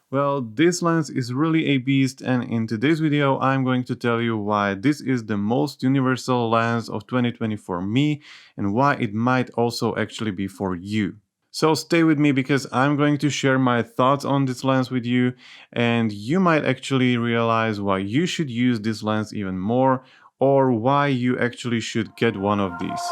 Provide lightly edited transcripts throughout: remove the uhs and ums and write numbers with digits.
Well, this lens is really a beast, and in today's video I'm going to tell you why this is the most universal lens of 2020 for me and why it might also actually be for you. So stay with me because I'm going to share my thoughts on this lens with you, and you might actually realize why you should use this lens even more or why you actually should get one of these.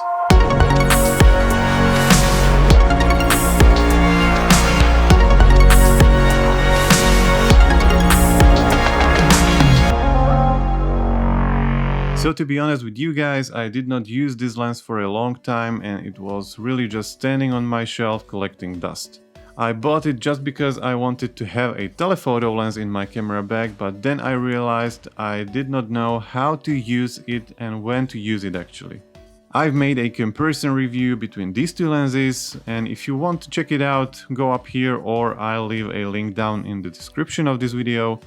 So to be honest with you guys, I did not use this lens for a long time and it was really just standing on my shelf collecting dust. I bought it just because I wanted to have a telephoto lens in my camera bag, but then I realized I did not know how to use it and when to use it actually. I've made a comparison review between these two lenses, and if you want to check it out, go up here or I'll leave a link down in the description of this video.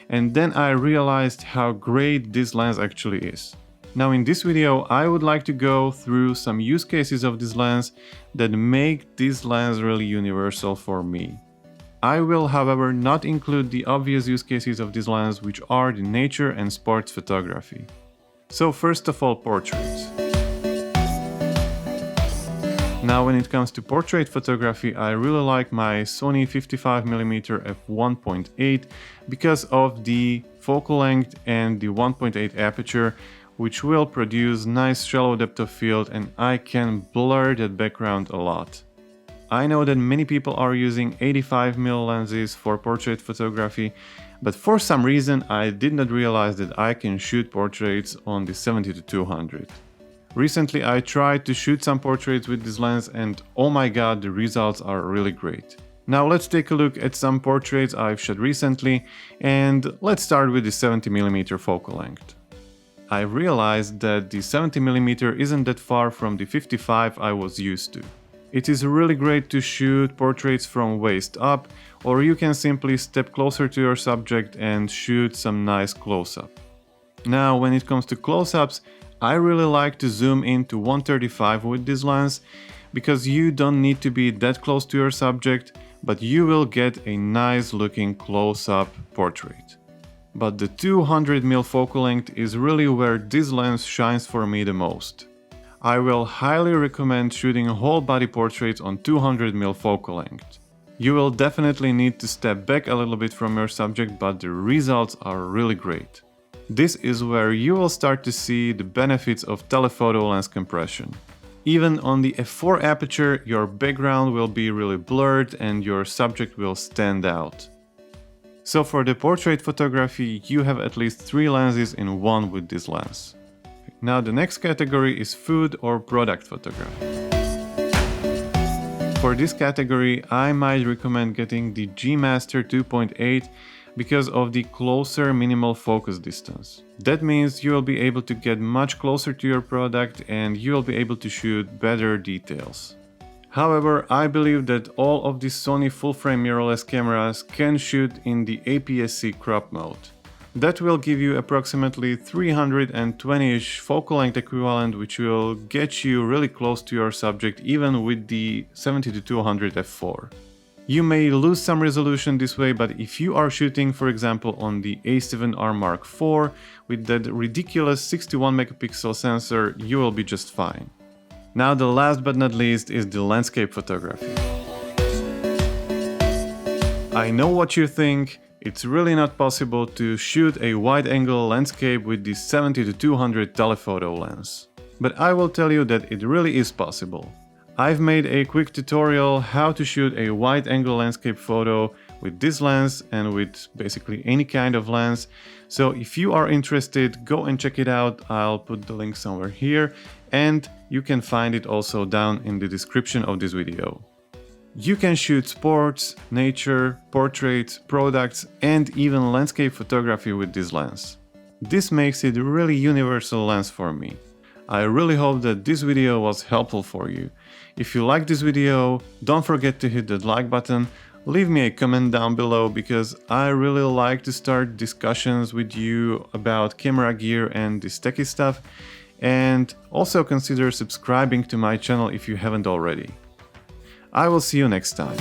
And then I realized how great this lens actually is. Now in this video I would like to go through some use cases of this lens that make this lens really universal for me. I will however not include the obvious use cases of this lens, which are the nature and sports photography. So first of all, portraits. Now when it comes to portrait photography, I really like my Sony 55mm f1.8 because of the focal length and the 1.8 aperture, which will produce nice shallow depth of field, and I can blur that background a lot. I know that many people are using 85mm lenses for portrait photography, but for some reason I did not realize that I can shoot portraits on the 70-200. Recently I tried to shoot some portraits with this lens and oh my god, the results are really great. Now let's take a look at some portraits I've shot recently, and let's start with the 70mm focal length. I realized that the 70mm isn't that far from the 55 I was used to. It is really great to shoot portraits from waist up, or you can simply step closer to your subject and shoot some nice close-up. Now when it comes to close-ups, I really like to zoom into 135 with this lens because you don't need to be that close to your subject, but you will get a nice looking close-up portrait. But the 200mm focal length is really where this lens shines for me the most. I will highly recommend shooting whole body portraits on 200mm focal length. You will definitely need to step back a little bit from your subject, but the results are really great. This is where you will start to see the benefits of telephoto lens compression. Even on the f4 aperture, your background will be really blurred and your subject will stand out. So for the portrait photography, you have at least 3 lenses in one with this lens. Now the next category is food or product photography. For this category, I might recommend getting the GMaster 2.8 because of the closer minimal focus distance. That means you will be able to get much closer to your product and you will be able to shoot better details. However, I believe that all of these Sony full-frame mirrorless cameras can shoot in the APS-C crop mode. That will give you approximately 320-ish focal length equivalent, which will get you really close to your subject even with the 70-200 f4. You may lose some resolution this way, but if you are shooting, for example, on the A7R Mark IV with that ridiculous 61 megapixel sensor, you will be just fine. Now the last but not least is the landscape photography. I know what you think, it's really not possible to shoot a wide-angle landscape with the 70-200 telephoto lens. But I will tell you that it really is possible. I've made a quick tutorial how to shoot a wide-angle landscape photo with this lens and with basically any kind of lens. So if you are interested, go and check it out. I'll put the link somewhere here and you can find it also down in the description of this video. You can shoot sports, nature, portraits, products and even landscape photography with this lens. This makes it a really universal lens for me. I really hope that this video was helpful for you. If you like this video, don't forget to hit that like button, leave me a comment down below because I really like to start discussions with you about camera gear and this techie stuff, and also consider subscribing to my channel if you haven't already. I will see you next time.